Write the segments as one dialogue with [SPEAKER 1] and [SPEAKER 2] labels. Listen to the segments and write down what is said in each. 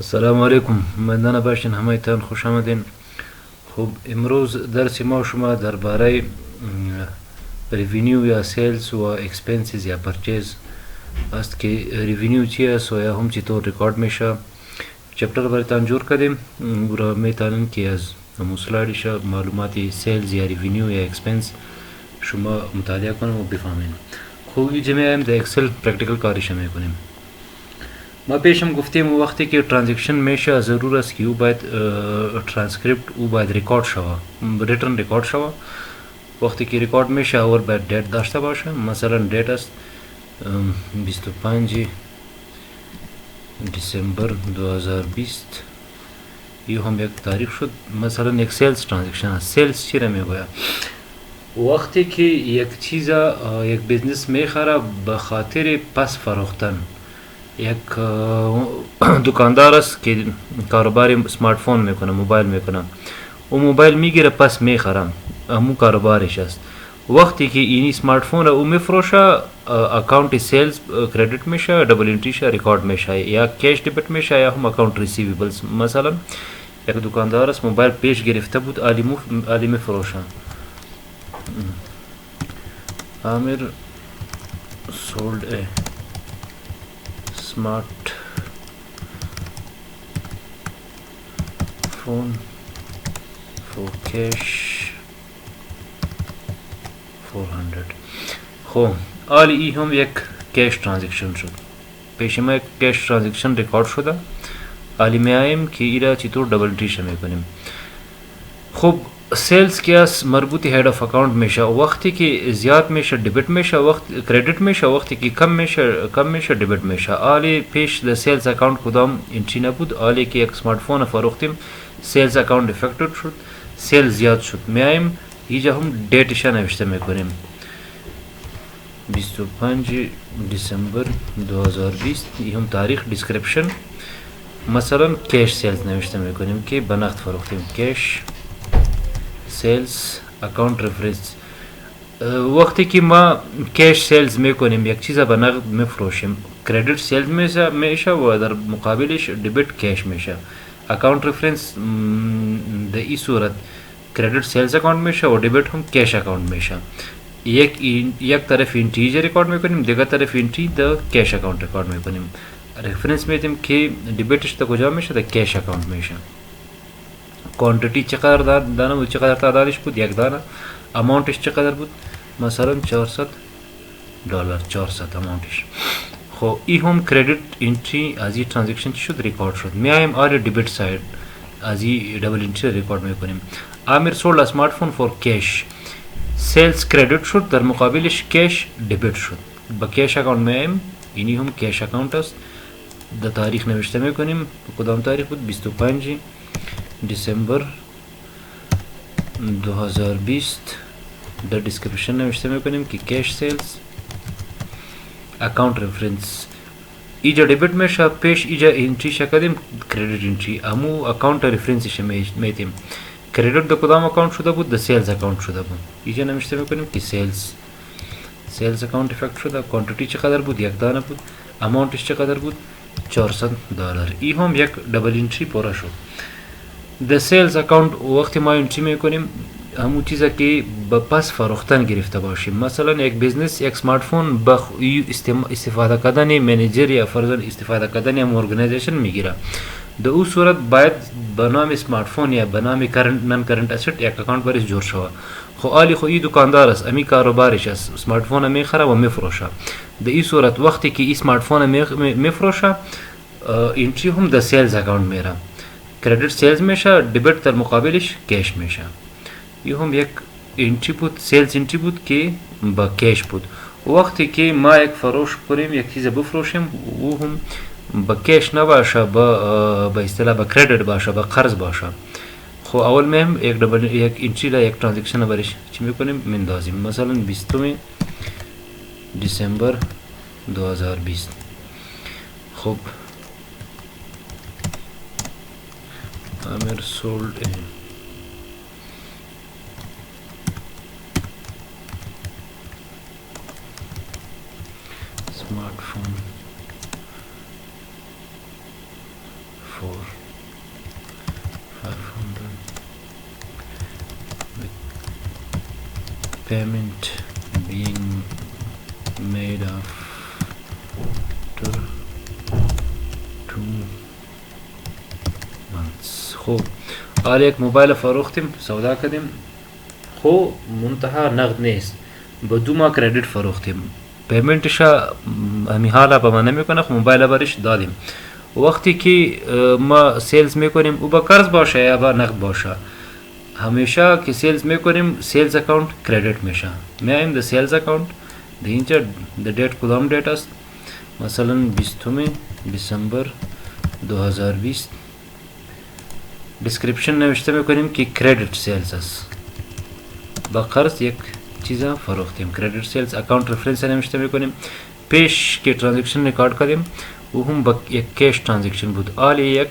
[SPEAKER 1] السلام علیکم. من باشین همایتان خوش آمدین. خب امروز درس ما شما درباره ریوینیو یا سیلز و اکسپنسز یا پرچیز است که ریوینیو چی است و یا هم چطور ریکارد میشه. چپتر براتان جور کردیم و میتونین که از مسلایدش معلومات سیلز یا ریوینیو یا اکسپنس شما مطالعه کنیم و بفهمین. خب اینجا میایم در اکسل پرکتیکل کارش میکنیم. ما پیشم گفتیم وقتی که ترانزکشن میشه ضرور است که او باید ترانسکریپت او باید ریکارد شوه، ریتن ریکارد شوه. وقتی که ریکارد میشه اور باید دیت داشته باشه. مثلا دیت است 25 دسامبر 2020. یه هم یک تاریخ شد. مثلا یک سیلز ترانزکشن است. سیلز چی را میگوید؟ وقتی که یک چیز یک بیزنس میخره به خاطر پس فروختن. یک دکاندار است که کاروبار اسمارت فون میکنه، موبایل میکنه. او موبایل میگیره پس میخره، همون کاروبارش است. وقتی که این اسمارت فون او میفروشه اکاونت سیلز کردیت میشه، دبل انتریش ریکارد میشه، یا کش دبیت میشه یا هم اکاونت ریسیویبلز. مثلا یک دکاندار است موبایل پیش گرفته بود، علی میفروشه. عامر sold a smart phone for cash 400. خب حالی ای هم یک کش ترانزکشن شد. پیش ما یک کش ترانزکشن ریکارد شده. حالی میایم که ایرا چطور دبل انتریش میکنیم. خب سیلز که از مربوط هید آف اکاونت میشه. وقتی که زیاد میشه دبیت میشه، وقت کردیت میشه. وقتی که کم میشه دبیت میشه. حالی پیش د سیلز اکاونت کدام انتری نبود. حالی که یک اسمارت فون فروختیم سیلز اکاونت افکتد شد، سیلز زیاد شد. میایم اینجا هم دیتش نوشته میکنیم 25 دسامبر 2020. این هم تاریخ. دیسکریپشن مثلا کش سیلز نوشته میکنیم که به نقد فروختیم. کش سیلز اکاونت رفرنس. وقتی که ما کش سیلز میکنیم یک چیز به نقد میفروشیم، کردیت سیلز میشه و در مقابلش دبیت کش میشه. اکاونت رفرنس در این صورت کردیت سیلز اکاونت میشه و دبیت هم کش اکاونت میشه. یک طرف اینتیجر ریکارد میکنیم، دیگر طرف اینتی در کش اکاونت ریکارد میکنیم. رفرنس میدیم که دبیتش تا کجا میشه؟ در کش اکاونت میشه. کوانتیتی چقدر دانه بود، چقدر تعدادش بود؟ یک دانه. اماونتش چقدر بود؟ مثلا $400. 400 اماونتش. خب این هم کردیت انتری از این ترانزکشن شد، ریکارد شد. میایم آر دبیت ساید از این دبل انتری ریکارد میکنیم. Amir sold smartphone for cash. Sales credit شد، در مقابلش کش دبیت شد. با کش اکاونت میایم. اینی هم کش اکاونت است. در تاریخ نوشته میکنیم. کدام تاریخ بود؟ 25 دسامبر 2020. در دیسکریپشن نوشته میکنیم که کش سیلز اکاونت رفرنس. ایجا دبیت میشه، پیش ایجا انتری شکدیم کردیت انتری. امو اکاونت رفرنسش میتیم. کردیت در کدام اکاونت شده بود؟ در سیلز اکاونت شده بود. ایجا نوشته میکنیم که سیلز اکاونت افکت شده. کوانتیتی چقدر بود؟ یک دانه بود. اماونتش چقدر بود؟ $400. ای هم یک دبل انتری پورا شد. د سیلز اکاونت وقتی ما انتری میکنیم همون چیزا که به پس فروختن گرفته باشیم. مثلا یک بیزنس یک اسمارت فون به استفاده کردن منیجر یا فرضاً استفاده کردن یا ارگانیزیشن میگیره. در اون صورت باید به نام اسمارت فون یا به نام نان کرنت اسید یک اکاونت برش جور شوه. خو آلی خو این دکاندار است، امی کاروبارش است، اسمارت فون میخره و میفروشه. در این صورت وقتی که اسمارت فون میفروشه انتری هم در سیلز اکاونت میره. کردیت سیلز میشه، دبیت در مقابلش کش میشه. این هم یک انتری بود، سیلز انتری بود که با کش بود. وقتی که ما یک فروش کنیم، یک چیز بفروشیم، او هم با کش نباشه، با اصطلاح با کردیت باشه، با قرض باشه. خب اول مهم یک انتری را یک ترانزکشن برش چی میکنیم؟ مندازیم. مثلا 20 دسامبر 2020. خب عامر sold a smartphone for 500 with payment being made after 2 months. خو آل یک موبایل فروختیم سودا کردیم خو منتها نقد نیست با 2 ماه کردیت فروختیم پیمنتش همی حالا به من نمیکنه خو موبایل برش دادیم وقتی که ما سیلز میکنیم او با قرض باشه یا با نقد باشه همیشه که سیلز میکنیم سیلز اکاونت کردیت میشه میایم در سیلز اکاونت در اینجا در دیت کدام دیت است مثلا 20 دسامبر 2020 دیسکریپشن نوشته میکنیم که کردیت سیلز است با قرض یک چیزا فروختیم کردیت سیلز اکاونت رفرنس نوشته میکنیم پیش که ترانزکشن ریکارد کردیم و هم با یک کش ترانزکشن بود آلی یک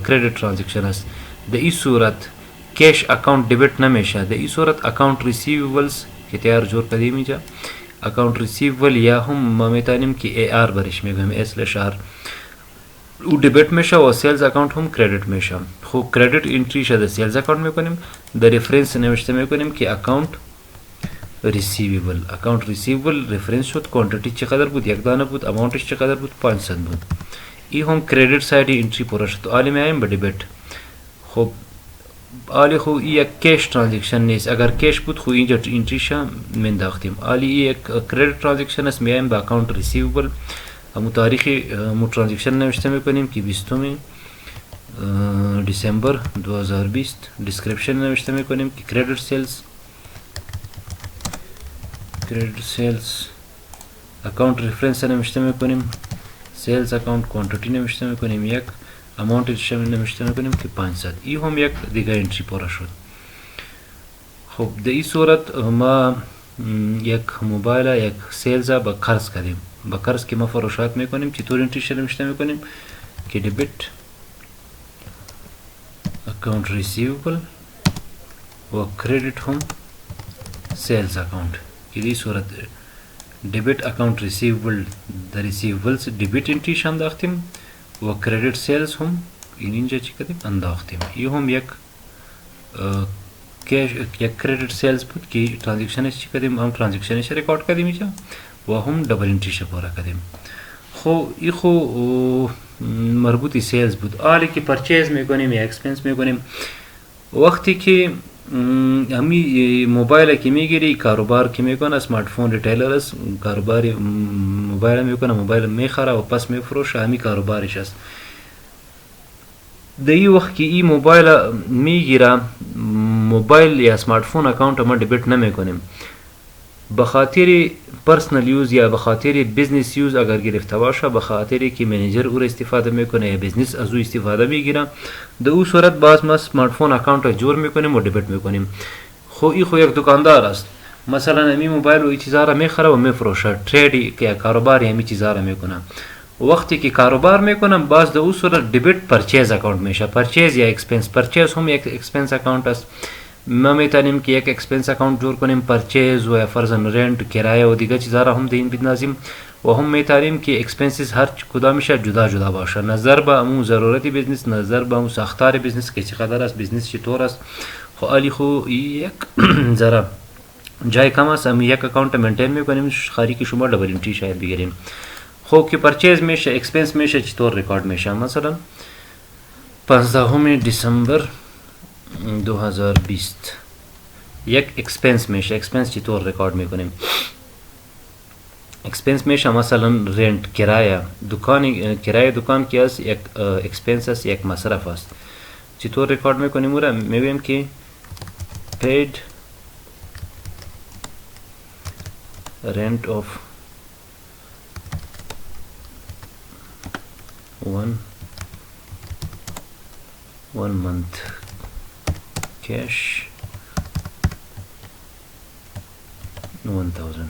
[SPEAKER 1] کردیت ترانزکشن است در این صورت کش اکاونت دبیت نمیشه در این صورت اکاونت ریسیویبلز که تیار جور کردیم اینجا اکاونت ریسیویبل یا هم ما میتونیم که ای آر برش میگیم اس/آر او دبیت میشه و سیلز اکاونت هم کردیت میشه خب کردیت انتری شده سیلز اکاونت میکنیم در رفرنس نوشته میکنیم که اکاونت ریسیویبل رفرنس شد کوانتیتی چقدر بود یک دانه بود اماونتش چقدر بود 500 بود این هم کردیت ساید انتری پورا شد آلی میایم به دبیت خب آلی خو یک کش ترانزکشن نیست اگر کش بود خو اینجا انتریش منداختیم آلی یک کردیت ترانزکشن است میایم به اکاونت ریسیویبل همون تاریخی همون ترانزکشن نوشته میکنیم که 20 دسامبر 2020 دیسکریپشن نوشته میکنیم که کردیت سیلز اکاونت رفرنس نوشته میکنیم سیلز اکاونت کوانتیتی نوشته میکنیم یک اماونت نوشته میکنیم که 500 این هم یک دیگه انتری پورا شد خب در این صورت ما یک موبایل یک سیلز با قرض کردیم با قرض که ما فروشات میکنیم چطور انتریش نوشته میکنیم که دبیت اکاونت ریسیویبل و کردیت هم سیلز اکاونت که این صورت دبیت اکاونت ریسیویبل در ریسیویبلز دبیت انتریش انداختیم و کردیت سیلز هم اینجا چی کردیم انداختیم این هم یک کردیت سیلز بود که ترانزکشنش چی کردیم هم ترانزکشنش ریکارد کردیم اینجا و هم دبل انتریش پورا کردیم خو ای خو مربوطی سیلز بود آلی که پرچیز میکنیم یا اکسپنس میکنیم وقتی که همی موبایل که میگیری کاروبار که میکنه اسمارت فون ریتیلر است کاروباری موبایل میکنه موبایل میخره و پس میفروشه همی کاروبارش است در این وقت که این موبایل میگیره موبایل یا اسمارت فون اکاونت ما دبیت نمیکنیم به خاطر پرسنل یوز یا به خاطر بیزنس یوز اگر گرفته باشه به خاطر که منیجر او استفاده میکنه یا بیزنس از او استفاده میگیره در او صورت باز ما اسمارت فون اکاونت را جور میکنیم و دبیت میکنیم خو این خو یک دکاندار است مثلا امی موبایل و این چیزا را میخره و میفروشه تریدی که کاروبار همی چیزا را میکنه وقتی که کاروبار میکنم باز در او صورت دبیت پرچیز اکاونت میشه پرچیز یا اکسپنس پرچیز هم یک اکسپنس اکاونت است ما میتونیم که یک اکسپنس اکاونت جور کنیم پرچیز و فرضاً رنت کرایه و دیگه چیزا را هم در این بندازیم و هم میتونیم که اکسپنسز هر کدامش جدا جدا باشه نظر به امون ضرورت بیزنس نظر به امون ساختار بیزنس که چقدر است بیزنس چطور است خو علی خو یک ذره جای کم است هم یک اکاونت مینتین میکنیم خاری که شما دبل انتری شاید بگیریم خو که پرچیز میشه اکسپنس میشه چطور ریکارد میشه مثلا 15 دسامبر 2020 یک اکسپنس میشه اکسپنس چطور ریکارد میکنیم اکسپنس میشه مثلا رنت کرایه کرایه دکان که است یک اکسپنس است یک مصرف است چطور ریکارد میکنیم اون را میگیم که paid rent of one month cash 1000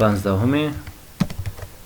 [SPEAKER 1] 15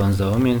[SPEAKER 1] 15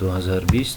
[SPEAKER 1] 2020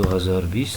[SPEAKER 1] 2020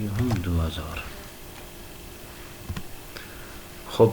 [SPEAKER 1] هم 2000 خب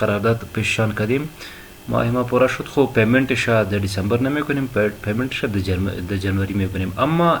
[SPEAKER 1] قرارداد پیشان کردیم ماه ما پورا شد خب پیمنت شا در دیسمبر نمیکنیم پیمنت شا در جنوری میکنیم اما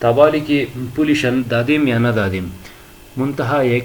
[SPEAKER 1] تابالی که پولشان دادیم یا ندادیم منتها یک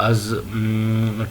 [SPEAKER 1] از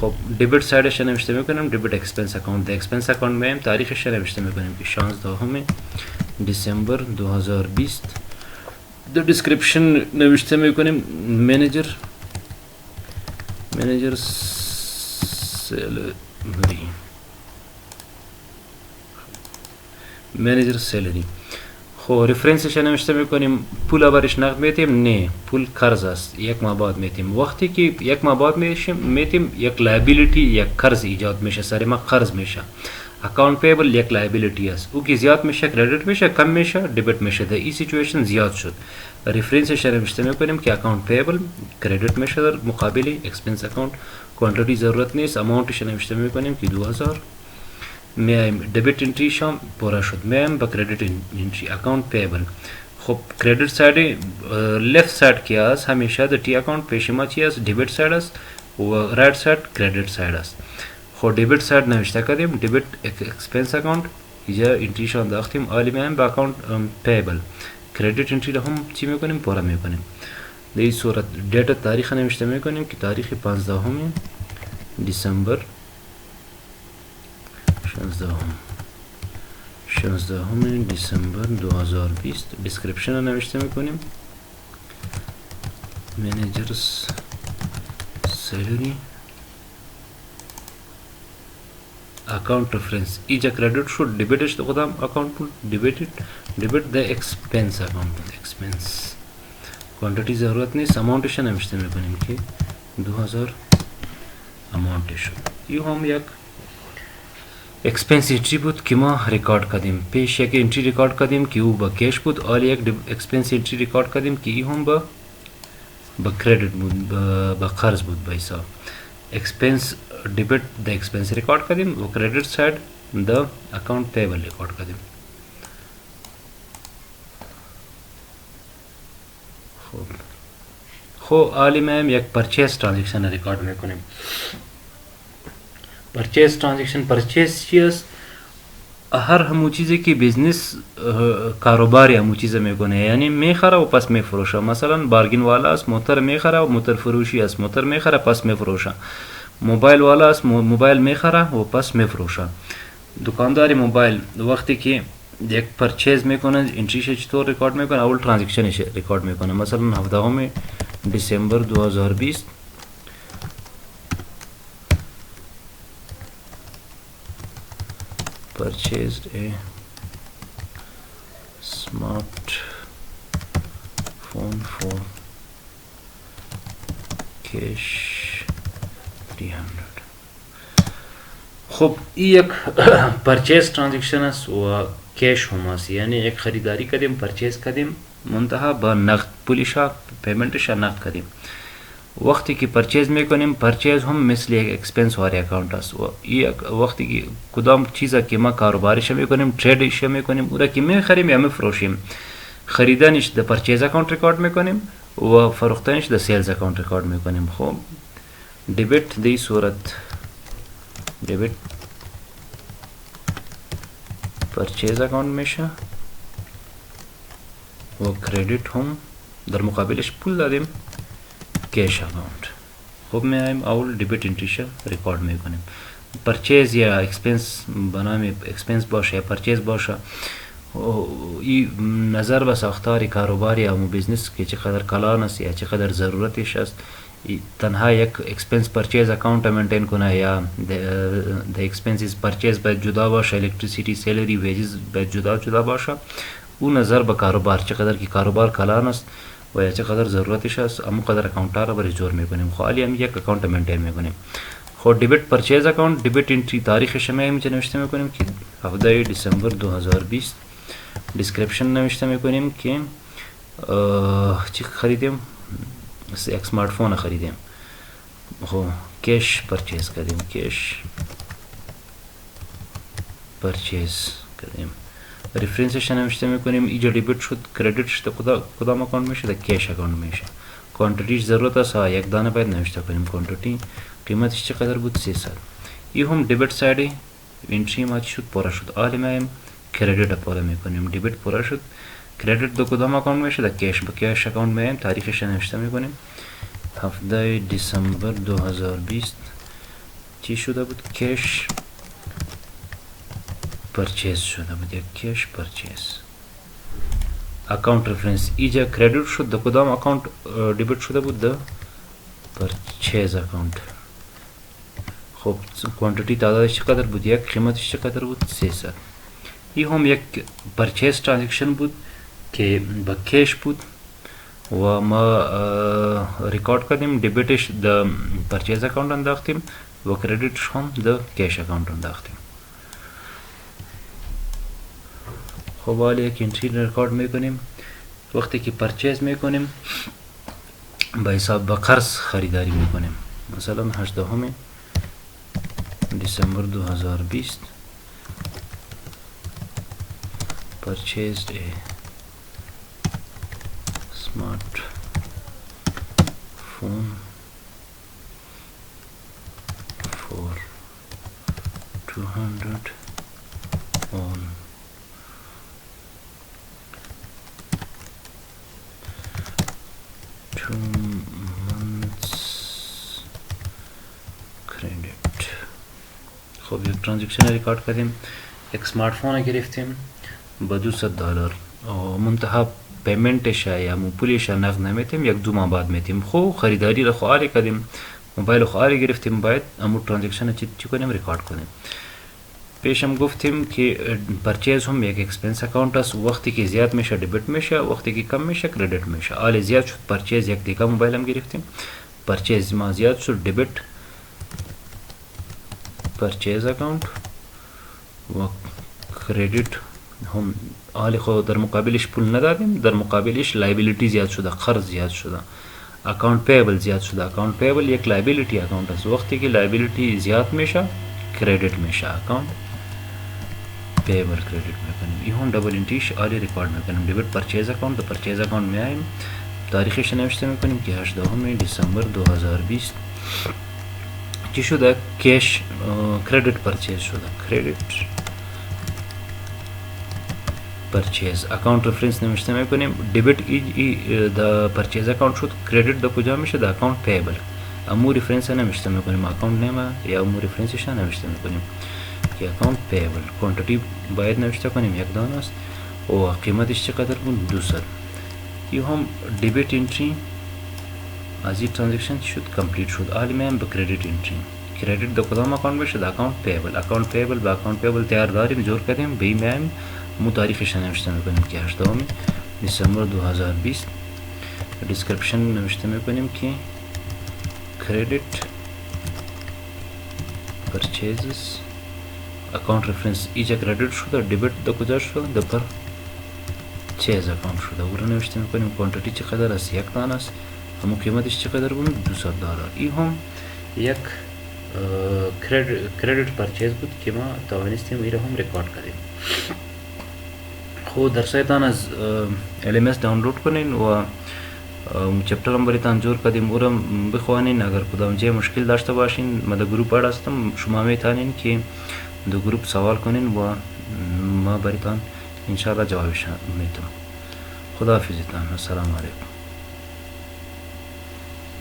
[SPEAKER 1] خب دبیت سایدش نوشته میکنم دبیت اکسپنس اکانت. در اکسپنس اکانت میایم تاریخش نوشته میکنیم که 16 دسامبر 2020. در دیسکریپشن نوشته میکنیم منیجر سالری. خب رفرنسش نوشته میکنیم پول اولش نقد میتیم؟ نه، پول قرض است، یک ماه بعد میتیم. وقتی که یک ماه بعد میتیم یک لایبیلیتی، یک قرض ایجاد میشه، سر ما قرض میشه. اکاونت پیبل یک لایبیلیتی است، او که زیاد میشه کردیت میشه، کم میشه دبیت میشه. در این سیچویشن زیاد شد، رفرنسش نوشته میکنیم که اکاونت پیبل کردیت میشه در مقابل اکسپنس اکاونت. کوانتیتی ضرورت نیست، اماونتش نوشته میکنیم که 2000. میایم دبیت انتری شام پورا شد، میایم با کردیت انتری اکاونت پیبل. خب کردیت ساید لیفت ساید کی است؟ همیشه در تی اکاونت پیش ما چی است؟ دبیت ساید است و رایت ساید کردیت ساید است. خب دبیت ساید نوشته کردیم دبیت اکسپنس اکاونت، اینجا انتری شان داختیم. عالی میایم با اکاونت پیبل. کردیت انتری رو هم چی میکنیم؟ پورا میکنیم. در این صورت دیت تاریخ نوشته میکنیم که تاریخ 15 دسامبر 16 دسامبر 2020. دیسکریپشن نوشته میکنیم منیجرز سالری اکاونت رفرنس. اینجا کردیت شد دبیتش تو کدام اکاونت بود؟ دبیت د اکسپنس اکاونت. اکسپنس کوانتیتی ضرورت نیست، اماونتش نوشته میکنیم که 2000 اماونت شد. این هم یک اکسپنس انتری بود که ما ریکارد کردیم. پیش یک انتری ریکارد کردیم که او با کش بود، حالا یک اکسپنس انتری ریکارد کردیم که این هم با کردیت بود، با قرض بود. به حساب اکسپنس دبیت د اکسپنس ریکارد کردیم و کردیت ساید د اکاونت پیبل ریکارد کردیم. خب حالی میایم یک پرچیز ترانزکشن ریکارد میکنیم. پرچیز ترانزکشن، پرچیز چی است؟ هر همون چیزی که بیزنس کاروباری همون چیز میکنه، یعنی میخره و پس میفروشه. مثلا بارگین والا است، موتر میخره و موتر فروشی است، موتر میخره پس میفروشه. موبایل والا است، موبایل میخره و پس میفروشه. دکانداری موبایل وقتی که یک پرچیز میکنه انتریش چطور ریکارد میکنه؟ اول ترانزکشنش ریکارد میکنه. مثلا 17 دسامبر 2020 purchased a smartphone for cash 300. خب این یک پرچیز ترانزکشن است و کش هم است، یعنی یک خریداری کردیم، پرچیز کردیم، منتها با نقد پولش پیمنتش نقد کردیم. وقتی که پرچیز میکنیم، پرچیز هم مثل یک اکسپنس واری اکاونت است و وقتی که کدام چیزا که ما کاروبارش میکنیم، تریدش میکنیم، او را که میخریم یا میفروشیم، خریدنش در پرچیز اکاونت ریکارد میکنیم و فروختنش در سیلز اکاونت ریکارد میکنیم. خب دبیت در صورت دبیت پرچیز اکاونت میشه و کردیت هم در مقابلش پول دادیم کش اکاونت. خب میایم اول دبیت انتریش ریکارد میکنیم. پرچیز یا اکسپنس بنام اکسپنس باشه یا پرچیز باشه، این نظر به ساختار کاروباری یا بیزنس که چقدر کلان است یا چقدر ضرورتش است. تنها یک اکسپنس پرچیز اکاونت مینتین کنه یا د اکسپنسز پرچیز باید جدا باشه، الکتریسیتی، سالری، ویجز باید جدا باشه. اون نظر به کاروبار چقدر که کاروبار کلان است و یا چقدر ضرورتش است، اما قدر اکاونت را برای جور میکنیم. خالی هم یک اکاونت مینتین میکنیم. خب دبیت پرچیز اکاونت، دبیت انتری تاریخش میایم نوشته میکنیم که 17 دسامبر 2020. دیسکریپشن نوشته میکنیم که چی خریدیم؟ یک سمارت فون خریدیم. خب کش پرچیز کردیم، کش پرچیز کردیم. ریفرنسش نوشته میکنیم. اینجا دبیت شد، کردیتش کدام اکاونت میشه؟ در کش اکاونت میشه. کوانتیتیش ضرورت است، یک دانه باید نوشته کنیم. کوانتیتی قیمتش چقدر بود؟ 300. این هم دبیت ساید انتری ما شد، پورا شد. حالا میایم کردیت پورا میکنیم. دبیت پورا شد، کردیت دو کدام اکاونت میشه؟ در کش. با کش اکاونت میایم، تاریخش نوشته میکنیم 17 دسامبر 2020. چی شده بود؟ کش پرچیز شده بود، یک کش پرچیز. اکاونت رفرنس اینجا کردیت شد، در کدام اکاونت دبیت شده بود؟ در پرچیز اکاونت. خب کوانتیتی تعدادش چقدر بود؟ یک. قیمتش چقدر بود؟ 300. این هم یک پرچیز ترانزکشن بود که با کش بود و ما ریکارد کردیم. دبیتش در پرچیز اکاونت انداختیم و کردیتش هم در کش اکاونت انداختیم. خب حالا یک انتری ریکارد میکنیم. وقتی که پرچیز میکنیم با حساب با قرض خریداری میکنیم. مثلا 18 دسامبر 2020 purchased a smart phone for 200 on 2 months credit. خب یک ترانزکشن ریکارد کردیم. یک سمارت فون گرفتیم با $200 و منتها پیمنتش یا پولش نقد نمیتیم، یک 2 ماه بعد میتیم. خب خریداری رو خواهی کردیم، موبایل خواهی گرفتیم، باید امو ترانزکشن چی کنیم؟ ریکارد کنیم. پیشم گفتیم که پرچیز هم یک اکسپنس اکاونت است. وقتی که زیاد میشه دبیت میشه، وقتی که کم میشه کردیت میشه. حالا زیاد شد پرچیز، یک دیگه موبایل هم گرفتیم، پرچیز ما زیاد شد دبیت پرچیز اکاونت و کردیت هم. حالی خود در مقابلش پول ندادیم، در مقابلش لایبیلیتی زیاد شده، قرض زیاد شده. اکاونت پیبل زیاد شده. اکاونت پیبل یک لایبیلیتی اکاونت است. وقتی که لایبیلیتی زیاد میشه کردیت میشه. اکاونت پیبل کردیت میکنیم. این هم دبل انتریش حالی ریکارد میکنیم. دبیت پرچیز اکاونت. در پرچیز اکاونت میایم، تاریخش نوشته میکنیم که 18 دسامبر 2020 چی شده؟ کش کردیت پرچیز شده. Credit purchase اکاونت reference نوشته میکنیم. دبیت د پرچیز اکاونت شد، کردیت د کجا میشه؟ د اکاونت پیبل. امو رفرنس نوشته میکنیم، اکاونت نیم یا امو رفرنسش نوشته میکنیم که اکاونت پیبل. کوانتیتی باید نوشته کنیم، یک دانه است و قیمتش چقدر بود؟ 200. این هم دبیت انتری از این ترانزکشن شد کمپلیت شد. حالا میایم به کردیت انتری. کردیت د کدام اکاونت میشه؟ د اکاونت پیبل. اکاونت پیبل با اکاونت پیبل تیار داریم، جور کردیم. به این میایم مو تاریخش نوشته میکنیم که 18 دسامبر 2020. دیسکریپشن نوشته میکنیم که کردیت پرچیزز اکاونت رفرنس اینجا کردیت شده، دبیت د کجا شده؟ د پرچیز اکاونت شده. او رو نوشته میکنیم. کوانتیتی چقدر است؟ یک دانه است. همون قیمتش چقدر بود؟ $200. این هم یک کردیت پرچیز بود که ما توانستیم این رو هم ریکارد کردیم. خود در سایتان از LMS دانلود کنین و چپتر هم برایتان جور کردیم، او رو بخوانین. اگر کدام جای مشکل داشته باشین، من در گروپ هستم، شما میتونین که در گروپ سوال کنین و ما برایتان انشاءالله جوابش میتونم. خداحافظتان. السلام علیکم.